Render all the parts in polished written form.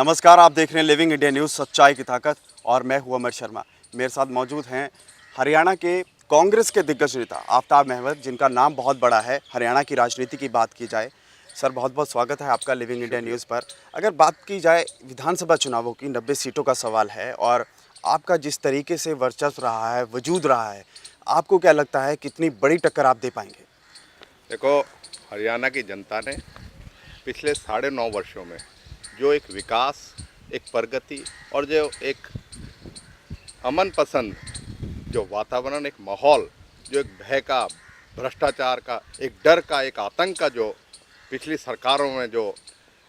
नमस्कार, आप देख रहे हैं लिविंग इंडिया न्यूज़ सच्चाई की ताकत और मैं हूं अमर शर्मा। मेरे साथ मौजूद हैं हरियाणा के कांग्रेस के दिग्गज नेता आफ्ताब महमद, जिनका नाम बहुत बड़ा है हरियाणा की राजनीति की बात की जाए। सर, बहुत बहुत स्वागत है आपका लिविंग इंडिया न्यूज़ पर। अगर बात की जाए विधानसभा चुनावों की, 90 सीटों का सवाल है और आपका जिस तरीके से वर्चस्व रहा है, वजूद रहा है, आपको क्या लगता है कितनी बड़ी टक्कर आप दे पाएंगे? देखो, हरियाणा की जनता ने पिछले 9.5 वर्षों में जो एक विकास, एक प्रगति और जो एक अमन पसंद जो वातावरण, एक माहौल, जो एक भय का, भ्रष्टाचार का, एक डर का, एक आतंक का जो पिछली सरकारों में जो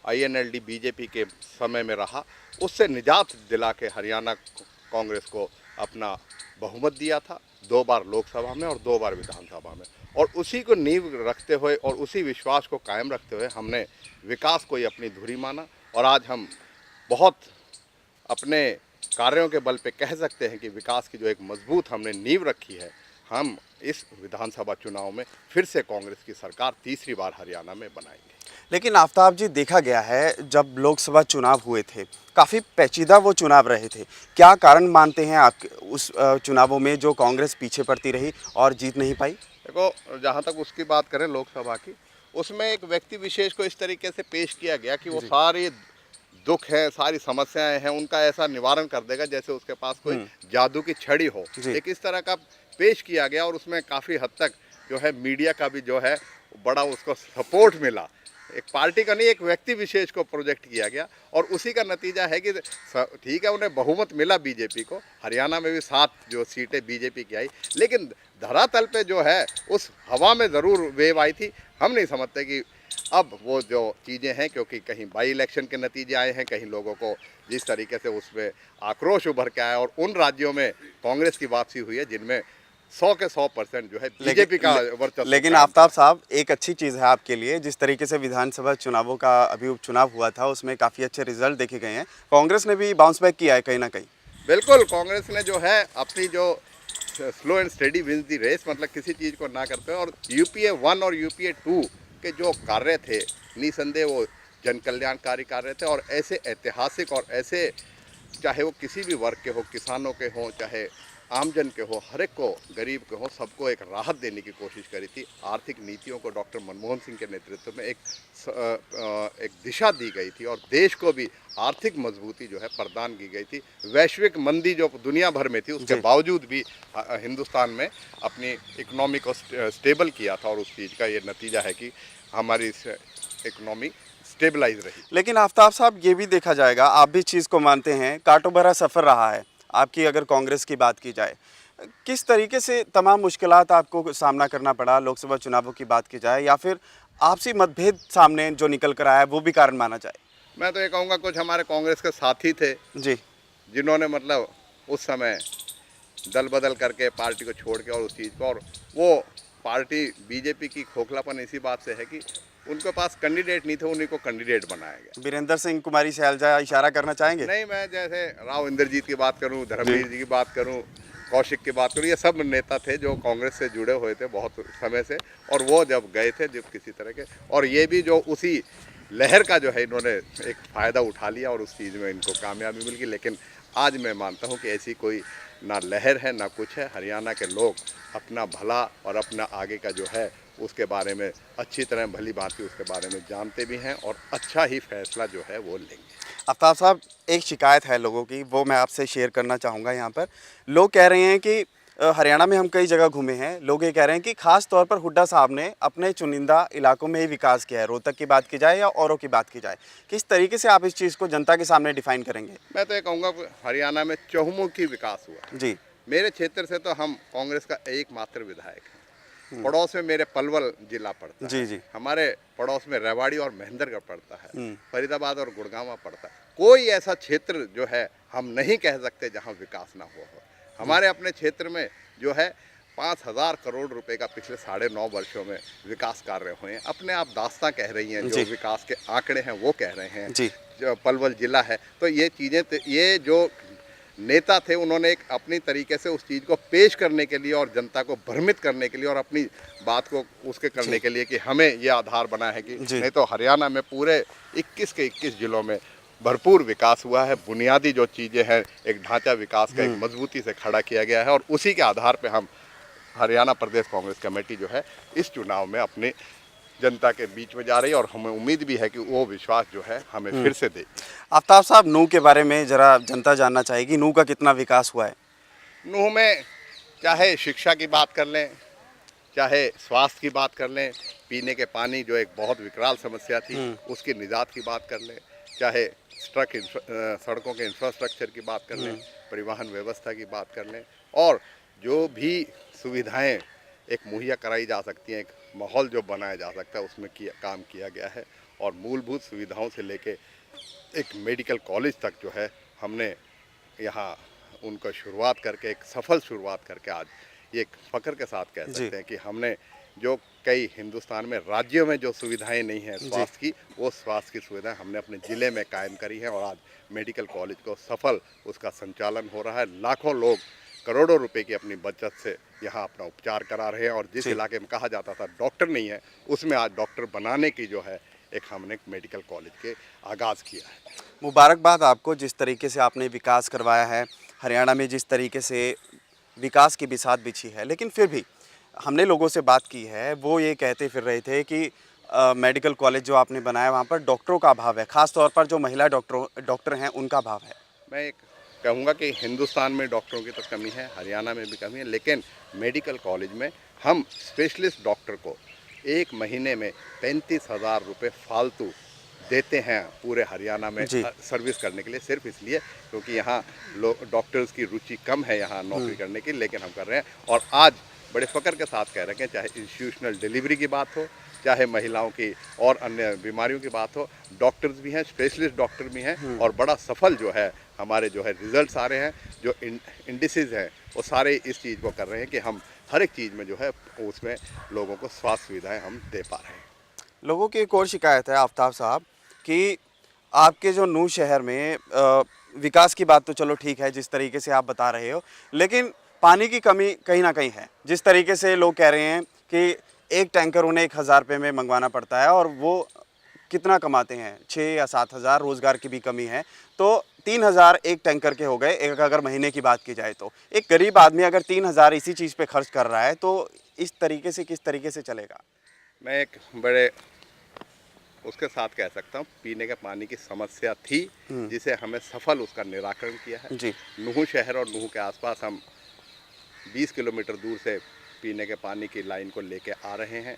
आईएनएलडी बीजेपी के समय में रहा, उससे निजात दिला के हरियाणा कांग्रेस को अपना बहुमत दिया था, 2 बार लोकसभा में और 2 बार विधानसभा में। और उसी को नींव रखते हुए और उसी विश्वास को कायम रखते हुए हमने विकास को ही अपनी धुरी माना और आज हम बहुत अपने कार्यों के बल पे कह सकते हैं कि विकास की जो एक मजबूत हमने नींव रखी है, हम इस विधानसभा चुनाव में फिर से कांग्रेस की सरकार तीसरी बार हरियाणा में बनाएंगे। लेकिन आफ्ताब जी, देखा गया है जब लोकसभा चुनाव हुए थे, काफ़ी पेचीदा वो चुनाव रहे थे। क्या कारण मानते हैं आप उस चुनावों में जो कांग्रेस पीछे पड़ती रही और जीत नहीं पाई? देखो, जहाँ तक उसकी बात करें लोकसभा की, उसमें एक व्यक्ति विशेष को इस तरीके से पेश किया गया कि वो सारी दुख है, सारी समस्याएं हैं, उनका ऐसा निवारण कर देगा जैसे उसके पास कोई जादू की छड़ी हो। एक इस तरह का पेश किया गया और उसमें काफ़ी हद तक जो है मीडिया का भी जो है बड़ा उसको सपोर्ट मिला। एक पार्टी का नहीं, एक व्यक्ति विशेष को प्रोजेक्ट किया गया और उसी का नतीजा है कि ठीक है, उन्हें बहुमत मिला बीजेपी को। हरियाणा में भी 7 जो सीटें बीजेपी की आई, लेकिन धरातल पे जो है उस हवा में ज़रूर वेव आई थी। हम नहीं समझते कि अब वो जो चीज़ें हैं, क्योंकि कहीं बाई इलेक्शन के नतीजे आए हैं, कहीं लोगों को जिस तरीके से उसमें आक्रोश उभर के आया और उन राज्यों में कांग्रेस की वापसी हुई है जिनमें 100 के 100% जो है बीजेपी का वर्चस्व। लेकिन आफ्ताब साहब, एक अच्छी चीज़ है आपके लिए, जिस तरीके से विधानसभा चुनावों का अभी उपचुनाव हुआ था उसमें काफ़ी अच्छे रिजल्ट देखे गए हैं। कांग्रेस ने भी बाउंस बैक किया है कहीं ना कहीं। बिल्कुल, कांग्रेस ने जो है अपनी जो slow and steady wins the race, मतलब किसी चीज़ को ना करते हैं, और यूपीए 1 और यूपीए 2 के जो कार्य थे निसंदेह वो जन कल्याणकारी कार्य थे और ऐसे ऐतिहासिक और ऐसे, चाहे वो किसी भी वर्ग के हो, किसानों के हों, चाहे आमजन के हो, हर एक को, गरीब के हो, सबको एक राहत देने की कोशिश करी थी। आर्थिक नीतियों को डॉक्टर मनमोहन सिंह के नेतृत्व में एक दिशा दी गई थी और देश को भी आर्थिक मजबूती जो है प्रदान की गई थी। वैश्विक मंदी जो दुनिया भर में थी, उसके बावजूद भी हिंदुस्तान में अपनी इकोनॉमी को स्टेबल किया था और उस चीज़ का ये नतीजा है कि हमारी इकोनॉमी स्टेबलाइज रही। लेकिन आफ्ताब साहब, ये भी देखा जाएगा, आप भी चीज़ को मानते हैं, कांटों भरा सफ़र रहा है आपकी। अगर कांग्रेस की बात की जाए, किस तरीके से तमाम मुश्किलात आपको सामना करना पड़ा लोकसभा चुनावों की बात की जाए, या फिर आपसी मतभेद सामने जो निकल कर आया वो भी कारण माना जाए? मैं तो ये कहूँगा, कुछ हमारे कांग्रेस के साथी थे जी, जिन्होंने मतलब उस समय दल बदल करके पार्टी को छोड़ के और उस चीज़ को, और वो पार्टी बीजेपी की खोखलापन इसी बात से है कि उनके पास कैंडिडेट नहीं थे, उन्हीं को कैंडिडेट बनाया गया। वीरेंद्र सिंह, कुमारी सैलजा इशारा करना चाहेंगे? नहीं, मैं जैसे राव इंद्रजीत की बात करूं, धर्मवीर जी की बात करूं, कौशिक की बात करूं, ये सब नेता थे जो कांग्रेस से जुड़े हुए थे बहुत समय से, और वो जब गए थे जब किसी तरह के, और ये भी जो उसी लहर का जो है इन्होंने एक फ़ायदा उठा लिया और उस चीज़ में इनको कामयाबी मिल गई। लेकिन आज मैं मानता हूँ कि ऐसी कोई ना लहर है ना कुछ है। हरियाणा के लोग अपना भला और अपना आगे का जो है उसके बारे में अच्छी तरह, भली भांति उसके बारे में जानते भी हैं और अच्छा ही फैसला जो है वो लेंगे। आफ्ताब साहब, एक शिकायत है लोगों की, वो मैं आपसे शेयर करना चाहूँगा यहाँ पर। लोग कह रहे हैं कि हरियाणा में हम कई जगह घूमे हैं, लोग ये कह रहे हैं कि खास तौर पर हुड्डा साहब ने अपने चुनिंदा इलाकों में ही विकास किया है। रोहतक की बात की जाए या औरों की बात की जाए, किस तरीके से आप इस चीज़ को जनता के सामने डिफाइन करेंगे? मैं तो ये कहूँगा हरियाणा में चहुमुखी विकास हुआ जी, मेरे क्षेत्र से, तो हम कांग्रेस का एकमात्र विधायक हैं। पड़ोस में मेरे पलवल जिला पड़ता है, जी, जी। हमारे पड़ोस में रेवाड़ी और महेंद्रगढ़ पड़ता है, फरीदाबाद और गुड़गांव पड़ता है। कोई ऐसा क्षेत्र जो है हम नहीं कह सकते जहां विकास ना हुआ हो। हमारे अपने क्षेत्र में जो है 5,000 करोड़ रुपए का पिछले 9.5 वर्षों में विकास कार्य हुए हैं। अपने आप दास्तां कह रही हैं, जो विकास के आंकड़े हैं वो कह रहे हैं। जी, जो पलवल जिला है, तो ये चीज़ें, ये जो नेता थे उन्होंने एक अपनी तरीके से उस चीज़ को पेश करने के लिए और जनता को भ्रमित करने के लिए और अपनी बात को उसके करने के लिए कि हमें ये आधार बना है कि नहीं तो हरियाणा में पूरे 21 के 21 जिलों में भरपूर विकास हुआ है। बुनियादी जो चीज़ें हैं, एक ढांचा विकास का एक मजबूती से खड़ा किया गया है और उसी के आधार पे हम हरियाणा प्रदेश कांग्रेस कमेटी जो है इस चुनाव में अपने जनता के बीच में जा रही है और हमें उम्मीद भी है कि वो विश्वास जो है हमें फिर से दे। आफ्ताब साहब, नूह के बारे में ज़रा जनता जानना चाहेगी, नूह का कितना विकास हुआ है? नूह में चाहे शिक्षा की बात कर लें, चाहे स्वास्थ्य की बात कर लें, पीने के पानी जो एक बहुत विकराल समस्या थी उसकी निजात की बात कर लें, चाहे सड़कों के इंफ्रास्ट्रक्चर की बात कर लें, परिवहन व्यवस्था की बात कर लें और जो भी सुविधाएं एक मुहैया कराई जा सकती हैं, एक माहौल जो बनाया जा सकता है उसमें काम किया गया है। और मूलभूत सुविधाओं से लेके एक मेडिकल कॉलेज तक जो है हमने यहाँ उनको शुरुआत करके, एक सफल शुरुआत करके आज ये एक फ़ख्र के साथ कह सकते हैं कि हमने जो कई हिंदुस्तान में राज्यों में जो सुविधाएं नहीं हैं स्वास्थ्य की, वो स्वास्थ्य की सुविधाएं हमने अपने ज़िले में कायम करी हैं और आज मेडिकल कॉलेज को सफल उसका संचालन हो रहा है। लाखों लोग करोड़ों रुपए की अपनी बचत से यहाँ अपना उपचार करा रहे हैं और जिस इलाके में कहा जाता था डॉक्टर नहीं है, उसमें आज डॉक्टर बनाने की जो है एक हमने मेडिकल कॉलेज के आगाज़ किया है। मुबारकबाद आपको, जिस तरीके से आपने विकास करवाया है हरियाणा में, जिस तरीके से विकास की बिसात बिछी है। लेकिन फिर भी हमने लोगों से बात की है, वो ये कहते फिर रहे थे कि मेडिकल कॉलेज जो आपने बनाया वहाँ पर डॉक्टरों का अभाव है, ख़ास तौर पर जो महिला डॉक्टर हैं उनका अभाव है। मैं एक कहूँगा कि हिंदुस्तान में डॉक्टरों की तो कमी है, हरियाणा में भी कमी है, लेकिन मेडिकल कॉलेज में हम स्पेशलिस्ट डॉक्टर को एक महीने में 35,000 रुपये फालतू देते हैं पूरे हरियाणा में सर्विस करने के लिए, सिर्फ इसलिए क्योंकि यहाँ डॉक्टर्स की रुचि कम है यहाँ नौकरी करने की, लेकिन हम कर रहे हैं। और आज बड़े फ़ख्र के साथ कह रहे हैं, चाहे इंस्टीट्यूशनल डिलीवरी की बात हो, चाहे महिलाओं की और अन्य बीमारियों की बात हो, डॉक्टर्स भी हैं, स्पेशलिस्ट डॉक्टर भी हैं और बड़ा सफल जो है हमारे जो है रिजल्ट्स आ रहे हैं, जो इंडिसेस हैं वो सारे इस चीज़ को कर रहे हैं कि हम हर एक चीज़ में जो है उसमें लोगों को स्वास्थ्य सुविधाएं हम दे पा रहे हैं। लोगों की एक और शिकायत है आफ्ताब साहब कि आपके जो नूह शहर में विकास की बात तो चलो ठीक है जिस तरीके से आप बता रहे हो, लेकिन पानी की कमी कहीं ना कहीं है। जिस तरीके से लोग कह रहे हैं कि एक टैंकर उन्हें 1,000 रुपये में मंगवाना पड़ता है और वो कितना कमाते हैं, 6 या 7,000, रोज़गार की भी कमी है, तो 3,000 एक टैंकर के हो गए। एक अगर महीने की बात की जाए तो एक गरीब आदमी अगर 3,000 इसी चीज़ पे खर्च कर रहा है तो इस तरीके से किस तरीके से चलेगा? मैं एक बड़े उसके साथ कह सकता हूँ, पीने के पानी की समस्या थी जिसे हमें सफल उसका निराकरण किया है जी। नूह शहर और नूह के आसपास हम 20 किलोमीटर दूर से पीने के पानी की लाइन को लेके आ रहे हैं।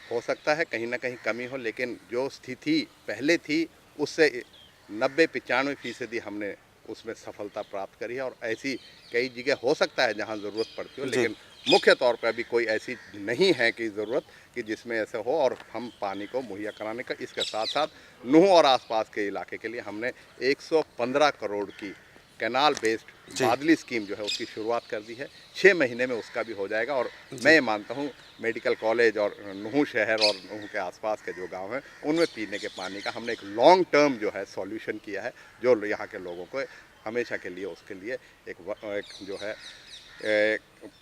हो सकता है कहीं ना कहीं कमी हो, लेकिन जो स्थिति पहले थी उससे 90-95% हमने उसमें सफलता प्राप्त करी है और ऐसी कई जगह हो सकता है जहाँ ज़रूरत पड़ती हो, लेकिन मुख्य तौर पर अभी कोई ऐसी नहीं है कि ज़रूरत कि जिसमें ऐसे हो और हम पानी को मुहैया कराने का। इसके साथ साथ नूह और आसपास के इलाके के लिए हमने 115 करोड़ की कैनाल बेस्ड बादली स्कीम जो है उसकी शुरुआत कर दी है। 6 महीने में उसका भी हो जाएगा और मैं ये मानता हूँ मेडिकल कॉलेज और नूह शहर और नूह के आसपास के जो गांव हैं उनमें पीने के पानी का हमने एक लॉन्ग टर्म जो है सॉल्यूशन किया है, जो यहाँ के लोगों को हमेशा के लिए उसके लिए एक जो है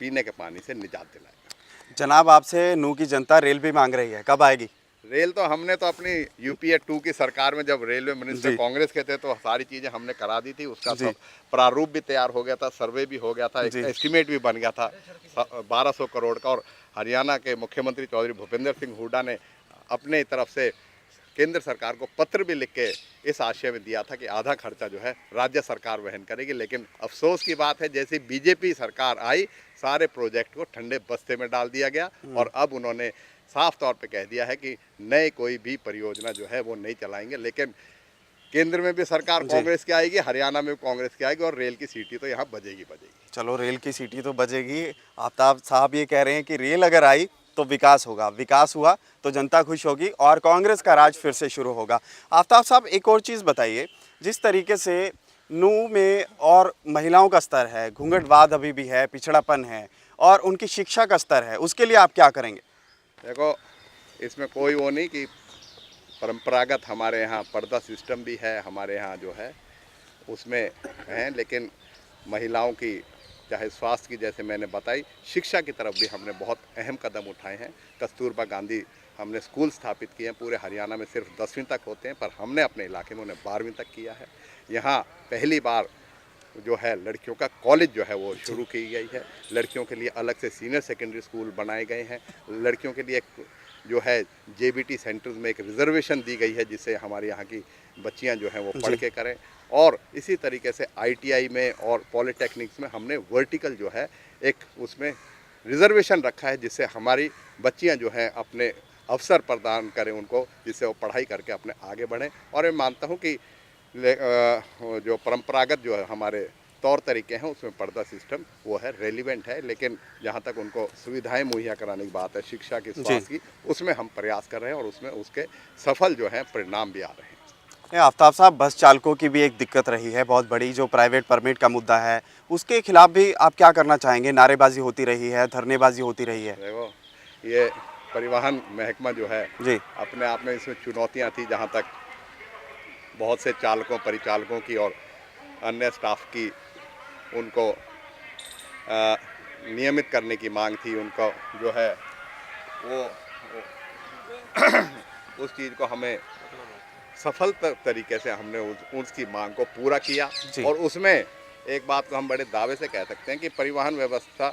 पीने के पानी से निजात दिलाएगा। जनाब, आपसे नूह की जनता रेल भी मांग रही है, कब आएगी? रेल तो हमने तो अपनी यूपीए 2 की सरकार में जब रेलवे मिनिस्टर कांग्रेस के थे तो सारी चीज़ें हमने करा दी थी। उसका सब प्रारूप भी तैयार हो गया था, सर्वे भी हो गया था, एक एस्टिमेट भी बन गया था 1200 करोड़ का। और हरियाणा के मुख्यमंत्री चौधरी भूपेंद्र सिंह हुड्डा ने अपने तरफ से केंद्र सरकार को पत्र भी लिख के इस आशय में दिया था कि आधा खर्चा जो है राज्य सरकार वहन करेगी। लेकिन अफसोस की बात है, जैसे बीजेपी सरकार आई सारे प्रोजेक्ट को ठंडे बस्ते में डाल दिया गया और अब उन्होंने साफ तौर पे कह दिया है कि नए कोई भी परियोजना जो है वो नहीं चलाएंगे। लेकिन केंद्र में भी सरकार कांग्रेस की आएगी, हरियाणा में भी कांग्रेस की आएगी और रेल की सीटी तो यहाँ बजेगी। चलो, रेल की सीटी तो बजेगी। आफ्ताब साहब ये कह रहे हैं कि रेल अगर आई तो विकास होगा, विकास हुआ तो जनता खुश होगी और कांग्रेस का राज फिर से शुरू होगा। आफ्ताब साहब, एक और चीज़ बताइए, जिस तरीके से नूह में और महिलाओं का स्तर है, घूंघटवाद अभी भी है, पिछड़ापन है और उनकी शिक्षा का स्तर है, उसके लिए आप क्या करेंगे? देखो, इसमें कोई वो नहीं कि परंपरागत हमारे यहाँ पर्दा सिस्टम भी है, हमारे यहाँ जो है उसमें है, लेकिन महिलाओं की चाहे स्वास्थ्य की, जैसे मैंने बताई, शिक्षा की तरफ भी हमने बहुत अहम कदम उठाए हैं। कस्तूरबा गांधी हमने स्कूल स्थापित किए हैं। पूरे हरियाणा में सिर्फ 10वीं तक होते हैं, पर हमने अपने इलाके में उन्हें 12वीं तक किया है। यहाँ पहली बार जो है लड़कियों का कॉलेज जो है वो शुरू की गई है। लड़कियों के लिए अलग से सीनियर सेकेंडरी स्कूल बनाए गए हैं। लड़कियों के लिए जो है जेबीटी सेंटर्स में एक रिजर्वेशन दी गई है, जिससे हमारे यहाँ की बच्चियाँ जो हैं वो पढ़ के करें। और इसी तरीके से आईटीआई में और पॉलिटेक्निक्स में हमने वर्टिकल जो है एक उसमें रिजर्वेशन रखा है, जिससे हमारी बच्चियाँ जो हैं अपने अवसर प्रदान करें उनको, जिससे वो पढ़ाई करके अपने आगे बढ़ें। और मैं मानता हूँ कि जो परंपरागत जो है हमारे तौर तरीके हैं उसमें पर्दा सिस्टम वो है रेलिवेंट है, लेकिन जहाँ तक उनको सुविधाएं मुहैया कराने की बात है, शिक्षा की, स्वास्थ्य की, उसमें हम प्रयास कर रहे हैं और उसमें उसके सफल जो है परिणाम भी आ रहे हैं। आफ्ताब साहब, बस चालकों की भी एक दिक्कत रही है बहुत बड़ी, जो प्राइवेट परमिट का मुद्दा है, उसके खिलाफ भी आप क्या करना चाहेंगे? नारेबाजी होती रही है, धरनेबाजी होती रही है। देखो, ये परिवहन महकमा जो है जी अपने आप में इसमें चुनौतियाँ थी, जहाँ तक बहुत से चालकों, परिचालकों की और अन्य स्टाफ की उनको नियमित करने की मांग थी। उनको जो है वो उस चीज़ को हमें सफल तरीके से हमने उसकी मांग को पूरा किया। और उसमें एक बात को हम बड़े दावे से कह सकते हैं कि परिवहन व्यवस्था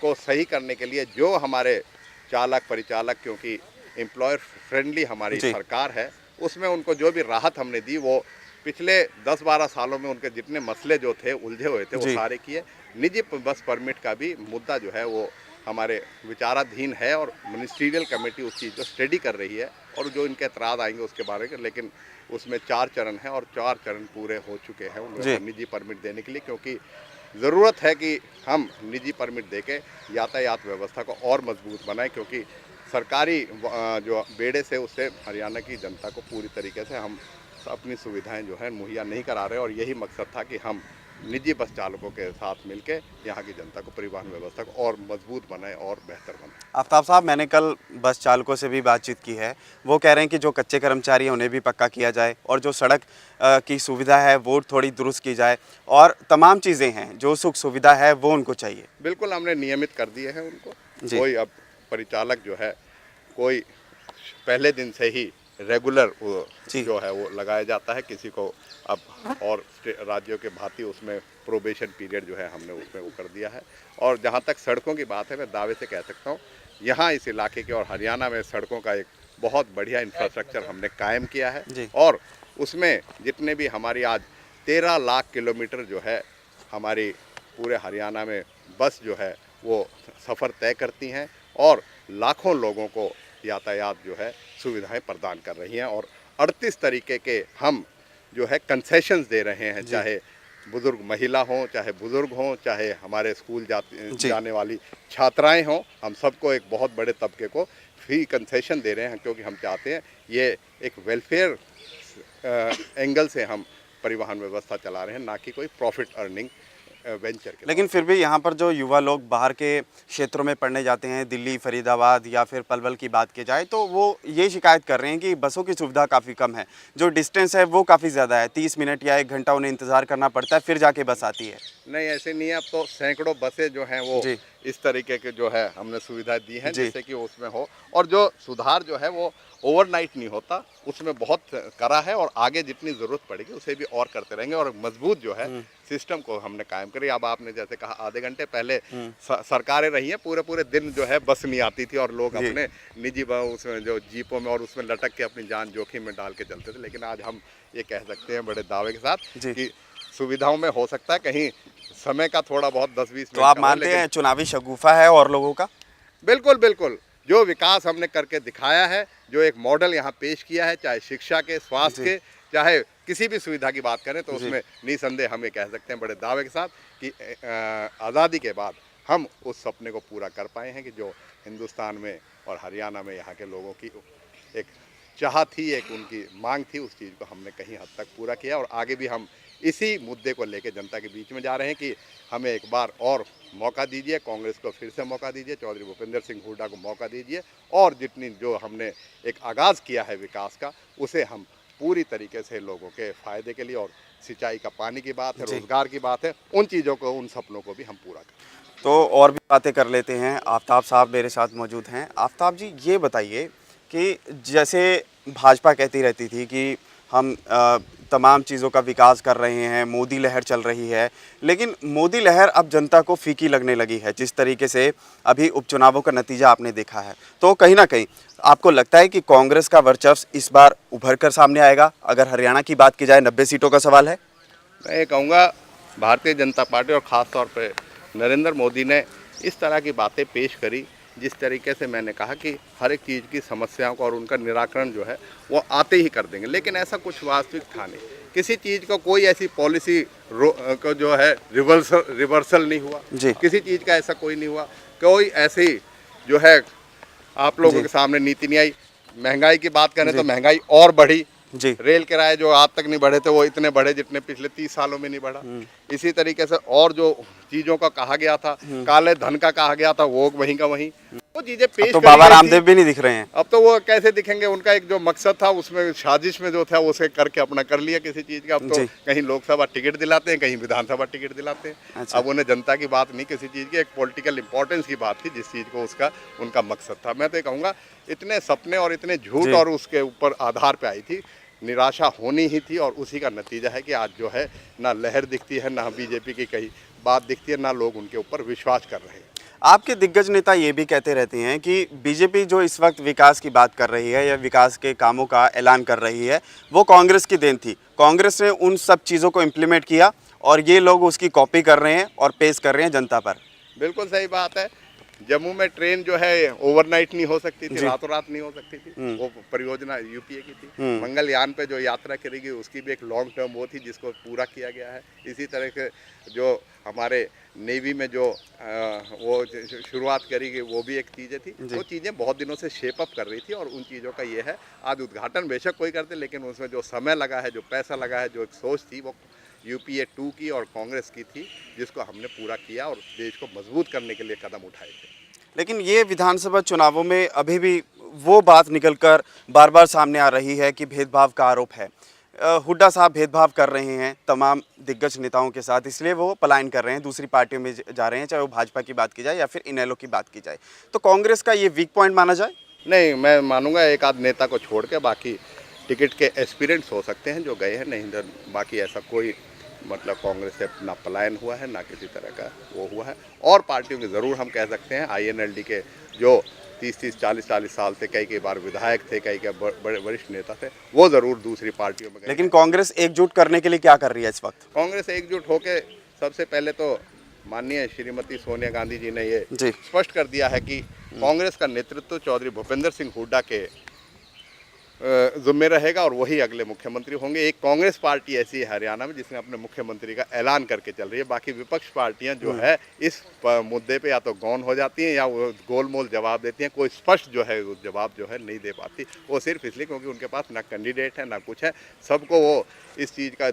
को सही करने के लिए जो हमारे चालक, परिचालक, क्योंकि एम्प्लॉयर फ्रेंडली हमारी सरकार है, उसमें उनको जो भी राहत हमने दी वो पिछले 10-12 सालों में उनके जितने मसले जो थे, उलझे हुए थे, वो सारे किए। निजी बस परमिट का भी मुद्दा जो है वो हमारे विचाराधीन है और मिनिस्ट्रियल कमेटी उस चीज़ को स्टडी कर रही है, और जो इनके एतराज़ आएंगे उसके बारे में, लेकिन उसमें 4 चरण हैं और 4 चरण पूरे हो चुके हैं उनको निजी परमिट देने के लिए, क्योंकि ज़रूरत है कि हम निजी परमिट देके यातायात व्यवस्था को और मजबूत बनाएं, क्योंकि सरकारी जो बेड़े से उससे हरियाणा की जनता को पूरी तरीके से हम अपनी सुविधाएं जो है मुहैया नहीं करा रहे। और यही मकसद था कि हम निजी बस चालकों के साथ मिलकर यहाँ की जनता को, परिवहन व्यवस्था को और मजबूत बनाएं और बेहतर बनाएं। आफ्ताब साहब, मैंने कल बस चालकों से भी बातचीत की है, वो कह रहे हैं कि जो कच्चे कर्मचारी हैं उन्हें भी पक्का किया जाए, और जो सड़क की सुविधा है वो थोड़ी दुरुस्त की जाए, और तमाम चीज़ें हैं जो सुख सुविधा है वो उनको चाहिए। बिल्कुल, हमने नियमित कर दिए हैं उनको। कोई अब परिचालक जो है, कोई पहले दिन से ही रेगुलर जो है वो लगाया जाता है, किसी को अब और राज्यों के भांति उसमें प्रोबेशन पीरियड जो है हमने उसमें वो कर दिया है। और जहाँ तक सड़कों की बात है, मैं दावे से कह सकता हूँ यहाँ इस इलाके के और हरियाणा में सड़कों का एक बहुत बढ़िया इंफ्रास्ट्रक्चर हमने कायम किया है। और उसमें जितने भी हमारी आज 13 लाख किलोमीटर जो है हमारी पूरे हरियाणा में बस जो है वो सफ़र तय करती हैं, और लाखों लोगों को यातायात जो है सुविधाएं प्रदान कर रही हैं। और 38 तरीके के हम जो है कंसेशंस दे रहे हैं, चाहे बुजुर्ग महिला हों, चाहे बुजुर्ग हों, चाहे हमारे स्कूल जाने वाली छात्राएं हों, हम सबको एक बहुत बड़े तबके को फ्री कंसेशन दे रहे हैं, क्योंकि हम चाहते हैं ये एक वेलफेयर एंगल से हम परिवहन व्यवस्था चला रहे हैं, ना कि कोई प्रॉफिट अर्निंग वेंचर के। लेकिन फिर भी यहाँ पर जो युवा लोग बाहर के क्षेत्रों में पढ़ने जाते हैं, दिल्ली, फरीदाबाद या फिर पलवल की बात की जाए, तो वो ये शिकायत कर रहे हैं कि बसों की सुविधा काफ़ी कम है, जो डिस्टेंस है वो काफ़ी ज़्यादा है, 30 मिनट या 1 घंटा उन्हें इंतज़ार करना पड़ता है, फिर जाके बस आती है। नहीं, ऐसे नहीं है। अब तो सैकड़ों बसें जो हैं वो इस तरीके के जो है हमने सुविधा दी है, जैसे कि उसमें हो। और जो सुधार जो है वो ओवरनाइट नहीं होता, उसमें बहुत करा है, और आगे जितनी ज़रूरत पड़ेगी उसे भी और करते रहेंगे, और मजबूत जो है सिस्टम को हमने कायम करी। अब आपने जैसे कहा, आधे घंटे पहले सरकारें रही हैं, पूरे पूरे दिन जो है बस नहीं आती थी, और लोग अपने निजी उसमें जो जीपों में और उसमें लटक के अपनी जान जोखिम में डाल के चलते थे। लेकिन आज हम ये कह सकते हैं बड़े दावे के साथ कि सुविधाओं में हो सकता है कहीं समय का थोड़ा बहुत 10-20 मिनट। तो आप मानते हैं चुनावी शगुफा है और लोगों का? बिल्कुल बिल्कुल, जो विकास हमने करके दिखाया है, जो एक मॉडल यहाँ पेश किया है, चाहे शिक्षा के, स्वास्थ्य के, चाहे किसी भी सुविधा की बात करें, तो उसमें निसंदेह हम ये कह सकते हैं बड़े दावे के साथ कि आज़ादी के बाद हम उस सपने को पूरा कर पाए हैं कि जो हिंदुस्तान में और हरियाणा में यहाँ के लोगों की एक चाह थी, एक उनकी मांग थी, उस चीज़ को हमने कहीं हद तक पूरा किया। और आगे भी हम इसी मुद्दे को लेकर जनता के बीच में जा रहे हैं कि हमें एक बार और मौका दीजिए, कांग्रेस को फिर से मौका दीजिए, चौधरी भूपेंद्र सिंह हुड्डा को मौका दीजिए, और जितनी जो हमने एक आगाज़ किया है विकास का, उसे हम पूरी तरीके से लोगों के फ़ायदे के लिए, और सिंचाई का पानी की बात है, जी। रोज़गार की बात है, उन चीज़ों को, उन सपनों को भी हम पूरा करें। तो और भी बातें कर लेते हैं। आफ़ताब साहब मेरे साथ मौजूद हैं। आफ़ताब जी, ये बताइए कि जैसे भाजपा कहती रहती थी कि हम तमाम चीज़ों का विकास कर रहे हैं, मोदी लहर चल रही है, लेकिन मोदी लहर अब जनता को फीकी लगने लगी है, जिस तरीके से अभी उपचुनावों का नतीजा आपने देखा है। तो कहीं न कहीं आपको लगता है कि कांग्रेस का वर्चस्व इस बार उभर कर सामने आएगा? अगर हरियाणा की बात की जाए, 90 सीटों का सवाल है। मैं ये कहूँगा, भारतीय जनता पार्टी और ख़ास तौर पे नरेंद्र मोदी ने इस तरह की बातें पेश करी, जिस तरीके से मैंने कहा कि हर एक चीज़ की समस्याओं को और उनका निराकरण जो है वो आते ही कर देंगे, लेकिन ऐसा कुछ वास्तविक था नहीं। किसी चीज़ को कोई ऐसी पॉलिसी को जो है रिवर्सल नहीं हुआ, जी। किसी चीज़ का ऐसा कोई नहीं हुआ, कोई ऐसी जो है आप लोगों जी। के सामने नीति नहीं आई। महंगाई की बात करें जी। तो महंगाई और बढ़ी। जी। रेल किराए जो आज तक नहीं बढ़े थे वो इतने बढ़े जितने पिछले 30 सालों में नहीं बढ़ा। इसी तरीके से और जो चीज़ों का कहा गया था, काले धन का कहा गया था, वो वहीं का वहीं, वो चीज़ें अब पेश तो करी बाबा गई थी। रामदेव भी नहीं दिख रहे हैं। अब तो वो कैसे दिखेंगे? उनका एक जो मकसद था उसमें साजिश में जो था उसे करके अपना कर लिया किसी चीज़ का। अब तो जी। कहीं लोकसभा टिकट दिलाते हैं, कहीं विधानसभा टिकट दिलाते हैं। अच्छा। अब उन्हें जनता की बात नहीं, किसी चीज़ की एक पॉलिटिकल इंपॉर्टेंस की बात थी, जिस चीज़ को उसका उनका मकसद था। मैं तो ये कहूँगा, इतने सपने और इतने झूठ जी। और उसके ऊपर आधार पे आई थी, निराशा होनी ही थी, और उसी का नतीजा है कि आज जो है ना लहर दिखती है, ना बीजेपी की कहीं बात दिखती है, ना लोग उनके ऊपर विश्वास कर रहे हैं। आपके दिग्गज नेता ये भी कहते रहते हैं कि बीजेपी जो इस वक्त विकास की बात कर रही है या विकास के कामों का ऐलान कर रही है, वो कांग्रेस की देन थी। कांग्रेस ने उन सब चीज़ों को इम्प्लीमेंट किया और ये लोग उसकी कॉपी कर रहे हैं और पेश कर रहे हैं जनता पर। बिल्कुल सही बात है। जम्मू में ट्रेन जो है ओवरनाइट नहीं हो सकती थी, जी। रातों रात नहीं हो सकती थी, वो परियोजना यूपीए की थी। मंगलयान पे जो यात्रा करेगी उसकी भी एक लॉन्ग टर्म वो थी, जिसको पूरा किया गया है। इसी तरह के जो हमारे नेवी में जो वो शुरुआत करेगी वो भी एक चीज़ें थी। वो चीज़ें बहुत दिनों से शेप अप कर रही थी, और उन चीज़ों का ये है, आज उद्घाटन बेशक कोई करते, लेकिन उसमें जो समय लगा है, जो पैसा लगा है, जो एक सोच थी, वो यूपीए 2 की और कांग्रेस की थी, जिसको हमने पूरा किया और देश को मजबूत करने के लिए कदम उठाए थे। लेकिन ये विधानसभा चुनावों में अभी भी वो बात निकलकर बार बार सामने आ रही है कि भेदभाव का आरोप है। हुड्डा साहब भेदभाव कर रहे हैं तमाम दिग्गज नेताओं के साथ, इसलिए वो पलायन कर रहे हैं, दूसरी पार्टियों में जा रहे हैं, चाहे वो भाजपा की बात की जाए या फिर इनेलो की बात की जाए। तो कांग्रेस का ये वीक पॉइंट माना जाए? नहीं, मैं मानूंगा एक आध नेता को छोड़ के बाकी टिकट के एस्पिरेंट्स हो सकते हैं जो गए हैं, नहीं तो बाकी ऐसा कोई मतलब कांग्रेस से ना पलायन हुआ है, ना किसी तरह का वो हुआ है। और पार्टियों के ज़रूर हम कह सकते हैं, आईएनएलडी के जो 30-30, 40-40 साल से कई बार विधायक थे, कई बड़े वरिष्ठ नेता थे, वो ज़रूर दूसरी पार्टियों में गए। लेकिन कांग्रेस एकजुट करने के लिए क्या कर रही है इस वक्त? कांग्रेस एकजुट होकर सबसे पहले तो माननीय श्रीमती सोनिया गांधी जी ने ये जी। स्पष्ट कर दिया है कि कांग्रेस का नेतृत्व चौधरी भूपेंद्र सिंह हुड्डा के जिम्मे रहेगा, और वही अगले मुख्यमंत्री होंगे। एक कांग्रेस पार्टी ऐसी है हरियाणा में जिसने अपने मुख्यमंत्री का ऐलान करके चल रही है। बाकी विपक्ष पार्टियां जो है इस मुद्दे पे या तो गौन हो जाती हैं या वो गोलमोल जवाब देती हैं, कोई स्पष्ट जो है जवाब जो है नहीं दे पाती। वो सिर्फ इसलिए क्योंकि उनके पास ना कैंडिडेट है ना कुछ है, सबको वो इस चीज़ का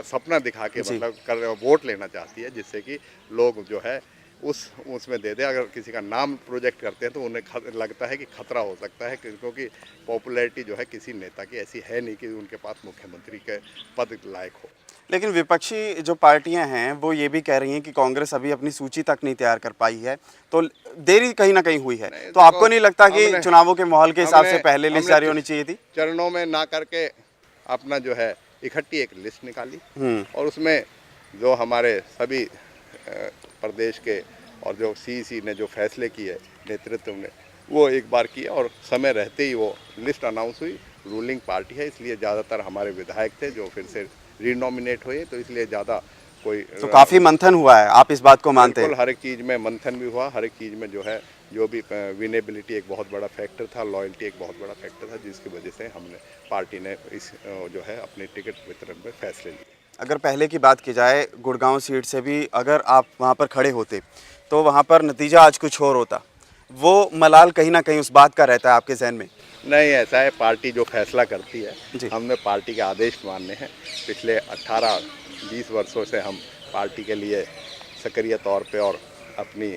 सपना दिखा के मतलब वोट लेना चाहती है, जिससे कि लोग जो है उसमें दे दे। अगर किसी का नाम प्रोजेक्ट करते हैं तो उन्हें लगता है कि खतरा हो सकता है, क्योंकि पॉपुलैरिटी जो है किसी नेता की ऐसी है नहीं कि उनके पास मुख्यमंत्री के पद लायक हो। लेकिन विपक्षी जो पार्टियां हैं वो ये भी कह रही हैं कि कांग्रेस अभी अपनी सूची तक नहीं तैयार कर पाई है, तो देरी कहीं ना कहीं हुई है। तो आपको नहीं लगता कि चुनावों के माहौल के हिसाब से पहले लिस्ट जारी होनी चाहिए थी? चरणों में ना करके अपना जो है इकट्ठी एक लिस्ट निकाली, और उसमें जो हमारे सभी प्रदेश के और जो सीईसी ने जो फैसले किए नेतृत्व ने, वो एक बार किया, और समय रहते ही वो लिस्ट अनाउंस हुई। रूलिंग पार्टी है, इसलिए ज़्यादातर हमारे विधायक थे जो फिर से रीनॉमिनेट हुए, तो इसलिए ज़्यादा कोई तो काफ़ी मंथन हुआ है, आप इस बात को मानते हैं? बिल्कुल, हर एक चीज़ में मंथन भी हुआ, हर एक चीज़ में जो है जो भी विनेबिलिटी एक बहुत बड़ा फैक्टर था, लॉयल्टी एक बहुत बड़ा फैक्टर था, जिसकी वजह से हमने पार्टी ने इस जो है अपने टिकट वितरण में फैसले लिए। अगर पहले की बात की जाए, गुड़गांव सीट से भी अगर आप वहाँ पर खड़े होते तो वहाँ पर नतीजा आज कुछ और होता। वो मलाल कहीं ना कहीं उस बात का रहता है आपके जहन में? नहीं, ऐसा है, पार्टी जो फैसला करती है, जी। हमने पार्टी के आदेश मानने हैं। पिछले 18-20 वर्षों से हम पार्टी के लिए सक्रिय तौर पे और अपनी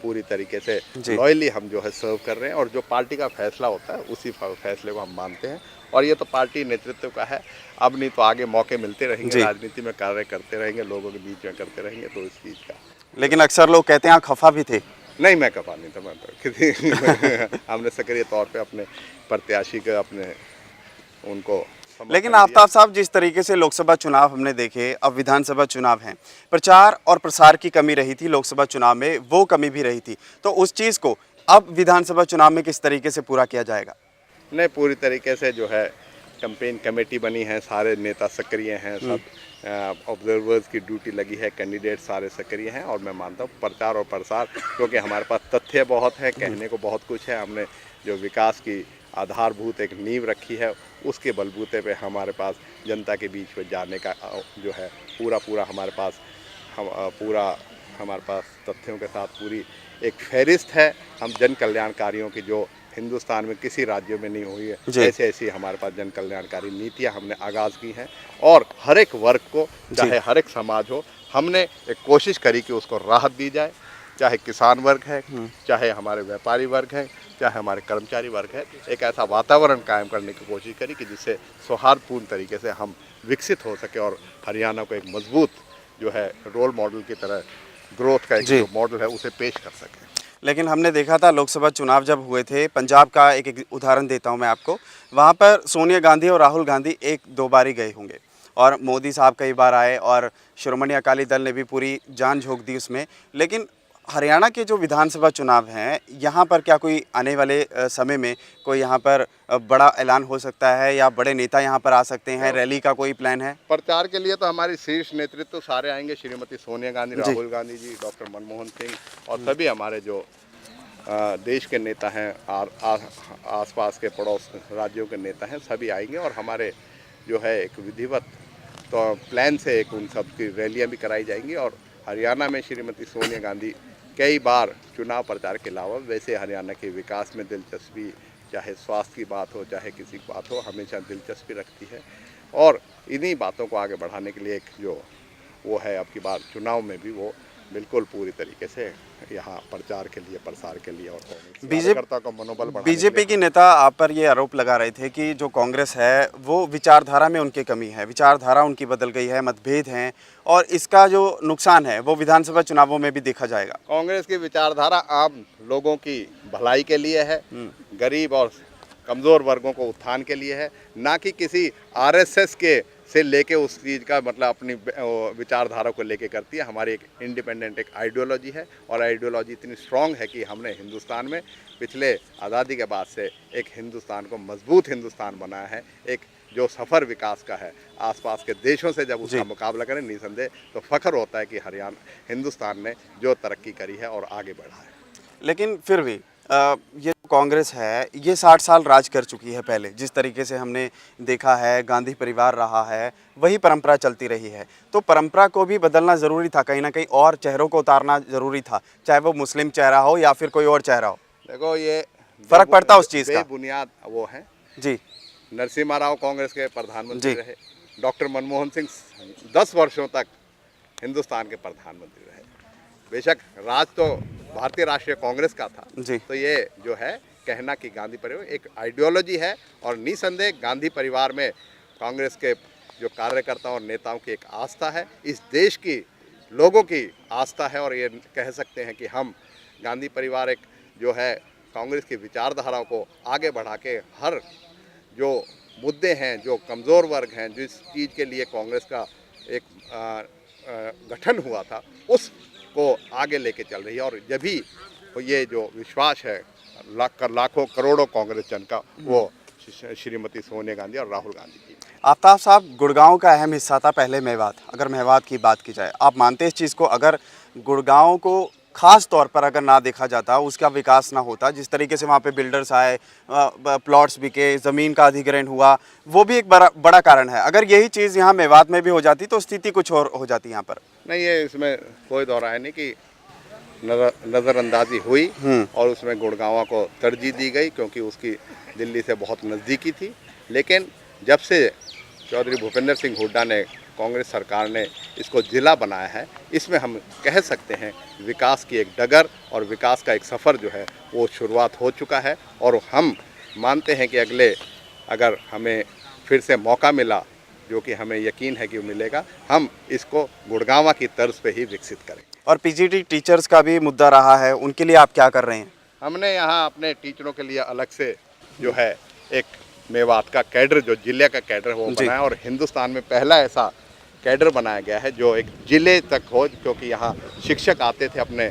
पूरी तरीके से जी। लॉयली हम जो है सर्व कर रहे हैं, और जो पार्टी का फैसला होता है उसी फैसले को हम मानते हैं, और ये तो पार्टी नेतृत्व का है। अब नहीं तो आगे मौके मिलते रहेंगे, जी। राजनीति में कार्य करते रहेंगे, लोगों के बीच में करते रहेंगे, तो इस चीज़ का लेकिन अक्सर लोग कहते हैं आप खफा भी थे। नहीं, मैं कपा नहीं था, मैं तो किसी हमने सक्रिय तौर पे अपने प्रत्याशी के अपने उनको समर्थन लेकिन दिया। आफ्ताब साहब, जिस तरीके से लोकसभा चुनाव हमने देखे, अब विधानसभा चुनाव हैं, प्रचार और प्रसार की कमी रही थी लोकसभा चुनाव में, वो कमी भी रही थी, तो उस चीज़ को अब विधानसभा चुनाव में किस तरीके से पूरा किया जाएगा? नहीं, पूरी तरीके से जो है कैंपेन कमेटी बनी है, सारे नेता सक्रिय हैं, सब ऑब्जर्वर्स की ड्यूटी लगी है, कैंडिडेट सारे सक्रिय हैं, और मैं मानता हूँ प्रचार और प्रसार, क्योंकि हमारे पास तथ्य बहुत है, कहने को बहुत कुछ है। हमने जो विकास की आधारभूत एक नींव रखी है, उसके बलबूते पे हमारे पास जनता के बीच में जाने का जो है पूरा हमारे पास हमारे पास तथ्यों के साथ पूरी एक फहरिस्त है। हम जन कल्याणकारियों की जो हिंदुस्तान में किसी राज्य में नहीं हुई है, ऐसे ऐसी हमारे पास जन कल्याणकारी नीतियाँ हमने आगाज़ की हैं, और हर एक वर्ग को, चाहे हर एक समाज हो, हमने एक कोशिश करी कि उसको राहत दी जाए, चाहे किसान वर्ग है, चाहे हमारे व्यापारी वर्ग है, चाहे हमारे कर्मचारी वर्ग है। एक ऐसा वातावरण कायम करने की कोशिश करी कि जिससे सौहार्दपूर्ण तरीके से हम विकसित हो सके, और हरियाणा को एक मजबूत जो है रोल मॉडल की तरह ग्रोथ का एक जो मॉडल है उसे पेश कर सके। लेकिन हमने देखा था लोकसभा चुनाव जब हुए थे, पंजाब का एक उदाहरण देता हूं मैं आपको, वहां पर सोनिया गांधी और राहुल गांधी एक दो बार ही गए होंगे, और मोदी साहब कई बार आए, और शिरोमणि अकाली दल ने भी पूरी जान झोंक दी उसमें। लेकिन हरियाणा के जो विधानसभा चुनाव हैं, यहाँ पर क्या कोई आने वाले समय में कोई यहाँ पर बड़ा ऐलान हो सकता है, या बड़े नेता यहाँ पर आ सकते हैं, रैली का कोई प्लान है? प्रचार के लिए तो हमारी शीर्ष नेतृत्व सारे आएंगे, श्रीमती सोनिया गांधी, राहुल गांधी जी, डॉक्टर मनमोहन सिंह, और सभी हमारे जो देश के नेता हैं, आसपास के पड़ोस राज्यों के नेता हैं, सभी आएंगे, और हमारे जो है एक विधिवत तो प्लान से एक उन सब की रैलियाँ भी कराई जाएंगी। और हरियाणा में श्रीमती सोनिया गांधी कई बार चुनाव प्रचार के अलावा वैसे हरियाणा के विकास में दिलचस्पी, चाहे स्वास्थ्य की बात हो, चाहे किसी की बात हो, हमेशा दिलचस्पी रखती है, और इन्हीं बातों को आगे बढ़ाने के लिए एक जो वो है, अब की बार चुनाव में भी वो बिल्कुल पूरी तरीके से यहाँ प्रचार के लिए, प्रसार के लिए, और कार्यकर्ता का मनोबल बढ़ाने के लिए। बीजेपी की नेता आप पर ये आरोप लगा रहे थे कि जो कांग्रेस है वो विचारधारा में उनकी कमी है, विचारधारा उनकी बदल गई है, मतभेद हैं, और इसका जो नुकसान है वो विधानसभा चुनावों में भी देखा जाएगा। कांग्रेस की विचारधारा आम लोगों की भलाई के लिए है, गरीब और कमज़ोर वर्गों को उत्थान के लिए है, ना कि किसी आरएसएस के से लेके उस चीज़ का मतलब अपनी विचारधारा को लेके करती है। हमारी एक इंडिपेंडेंट एक आइडियोलॉजी है, और आइडियोलॉजी इतनी स्ट्रांग है कि हमने हिंदुस्तान में पिछले आज़ादी के बाद से एक हिंदुस्तान को मजबूत हिंदुस्तान बनाया है, एक जो सफ़र विकास का है। आसपास के देशों से जब उसका मुकाबला करें, निसंदेह तो फ़ख्र होता है कि हरियाणा, हिंदुस्तान ने जो तरक्की करी है और आगे बढ़ा है। लेकिन फिर भी ये कांग्रेस है, ये 60 साल राज कर चुकी है पहले, जिस तरीके से हमने देखा है, गांधी परिवार रहा है, वही परंपरा चलती रही है, तो परंपरा को भी बदलना ज़रूरी था कहीं ना कहीं, और चेहरों को उतारना ज़रूरी था, चाहे वो मुस्लिम चेहरा हो या फिर कोई और चेहरा हो। देखो, ये फ़र्क पड़ता उस चीज़ का। बुनियाद वो है जी। नरसिम्हा राव कांग्रेस के प्रधानमंत्री रहे, डॉक्टर मनमोहन सिंह 10 वर्षों तक हिंदुस्तान के प्रधानमंत्री रहे। बेशक राज तो भारतीय राष्ट्रीय कांग्रेस का था, तो ये जो है कहना कि गांधी परिवार एक आइडियोलॉजी है, और निसंदेह गांधी परिवार में कांग्रेस के जो कार्यकर्ताओं और नेताओं की एक आस्था है, इस देश की लोगों की आस्था है, और ये कह सकते हैं कि हम गांधी परिवार एक जो है कांग्रेस की विचारधारा को आगे बढ़ा के हर जो मुद्दे हैं, जो कमज़ोर वर्ग हैं, जिस चीज़ के लिए कांग्रेस का एक गठन हुआ था, उसको आगे लेके चल रही है। और जब भी ये जो विश्वास है लाखों करोड़ों कांग्रेस जन का, वो श्रीमती सोनिया गांधी और राहुल गांधी की। आफ्ताब साहब, गुड़गांव का अहम हिस्सा था पहले मेवात, अगर मेवात की बात की जाए, आप मानते हैं इस चीज़ को? अगर गुड़गांव को खास तौर पर अगर ना देखा जाता, उसका विकास ना होता, जिस तरीके से वहाँ पे बिल्डर्स आए, प्लॉट्स बिके, ज़मीन का अधिग्रहण हुआ, वो भी एक बड़ा कारण है। अगर यही चीज़ यहाँ मेवात में भी हो जाती तो स्थिति कुछ और हो जाती यहाँ पर। नहीं, ये इसमें कोई दो राय नहीं कि नज़रअंदाजी हुई, और उसमें गुड़गांव को तरजीह दी गई, क्योंकि उसकी दिल्ली से बहुत नज़दीकी थी। लेकिन जब से चौधरी भूपेंद्र सिंह हुड्डा ने कांग्रेस सरकार ने इसको ज़िला बनाया है, इसमें हम कह सकते हैं विकास की एक डगर और विकास का एक सफ़र जो है वो शुरुआत हो चुका है। और हम मानते हैं कि अगर हमें फिर से मौका मिला, जो कि हमें यकीन है कि मिलेगा, हम इसको गुड़गांव की तर्ज पे ही विकसित करें। और पीजीटी टीचर्स का भी मुद्दा रहा है, उनके लिए आप क्या कर रहे हैं? हमने यहाँ अपने टीचरों के लिए अलग से जो है एक मेवात का कैडर, जो जिले का कैडर वो जी। बनाया, और हिंदुस्तान में पहला ऐसा कैडर बनाया गया है जो एक जिले तक हो, क्योंकि यहाँ शिक्षक आते थे अपने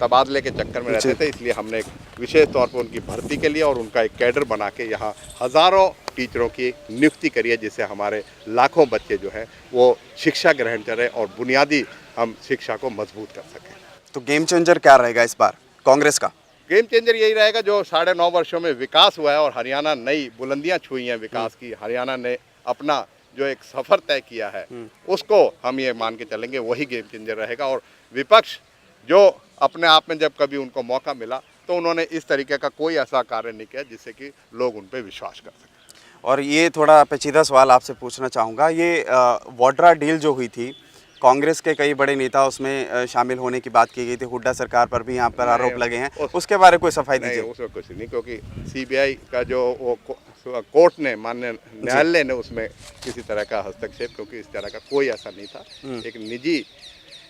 तबादले के चक्कर में रहते थे, इसलिए हमने एक विशेष तौर पर उनकी भर्ती के लिए और उनका एक कैडर बना के यहाँ हज़ारों टीचरों की नियुक्ति करी है, जिससे हमारे लाखों बच्चे जो है वो शिक्षा ग्रहण करें और बुनियादी हम शिक्षा को मजबूत कर सकें। तो गेम चेंजर क्या रहेगा इस बार कांग्रेस का? गेम चेंजर यही रहेगा जो 9.5 वर्षों में विकास हुआ है और हरियाणा नई बुलंदियां छुई हैं विकास की। हरियाणा ने अपना जो एक सफ़र तय किया है उसको हम ये मान के चलेंगे, वही गेम चेंजर रहेगा। और विपक्ष जो अपने आप में जब कभी उनको मौका मिला तो उन्होंने इस तरीके का कोई ऐसा कार्य नहीं किया जिससे कि लोग उन पर विश्वास कर सकें। और ये थोड़ा पेचीदा सवाल आपसे पूछना चाहूँगा, ये वाड्रा डील जो हुई थी, कांग्रेस के कई बड़े नेता उसमें शामिल होने की बात की गई थी, हुड्डा सरकार पर भी यहाँ पर आरोप लगे हैं, उसके बारे में कोई सफाई नहीं, दीजिए। उसमें कुछ नहीं, क्योंकि सीबीआई का जो वो कोर्ट ने, माननीय न्यायालय ने उसमें किसी तरह का हस्तक्षेप, क्योंकि इस तरह का कोई ऐसा नहीं था। एक निजी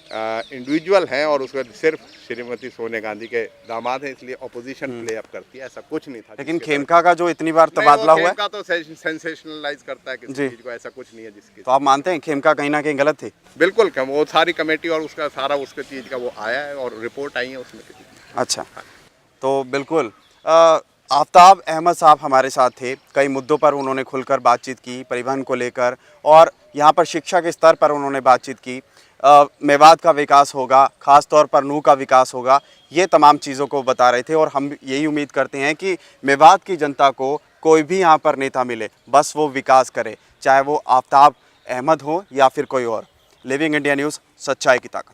इंडिविजुअल हैं और उसका सिर्फ श्रीमती सोनिया गांधी के दामाद हैं, इसलिए अपोजिशन प्ले अप करती है, ऐसा कुछ नहीं था। लेकिन खेमका का जो इतनी बार तबादला हुआ है, खेमका तो सेंसेशनलाइज करता है किसी चीज को, ऐसा कुछ नहीं है जिसकी। तो आप मानते हैं खेमका कहीं ना कहीं गलत थे? बिल्कुल, वो सारी कमेटी और उसका सारा उसके चीज़ का वो आया है और रिपोर्ट आई है उसमें। अच्छा, तो बिल्कुल आफ्ताब अहमद साहब हमारे साथ थे, कई मुद्दों पर उन्होंने खुलकर बातचीत की, परिवहन को लेकर, और यहाँ पर शिक्षा के स्तर पर उन्होंने बातचीत की। मेवात का विकास होगा, ख़ास तौर पर नूह का विकास होगा, ये तमाम चीज़ों को बता रहे थे। और हम यही उम्मीद करते हैं कि मेवात की जनता को कोई भी यहाँ पर नेता मिले, बस वो विकास करे, चाहे वो आफ्ताब अहमद हो या फिर कोई और। लिविंग इंडिया न्यूज़, सच्चाई की ताकत।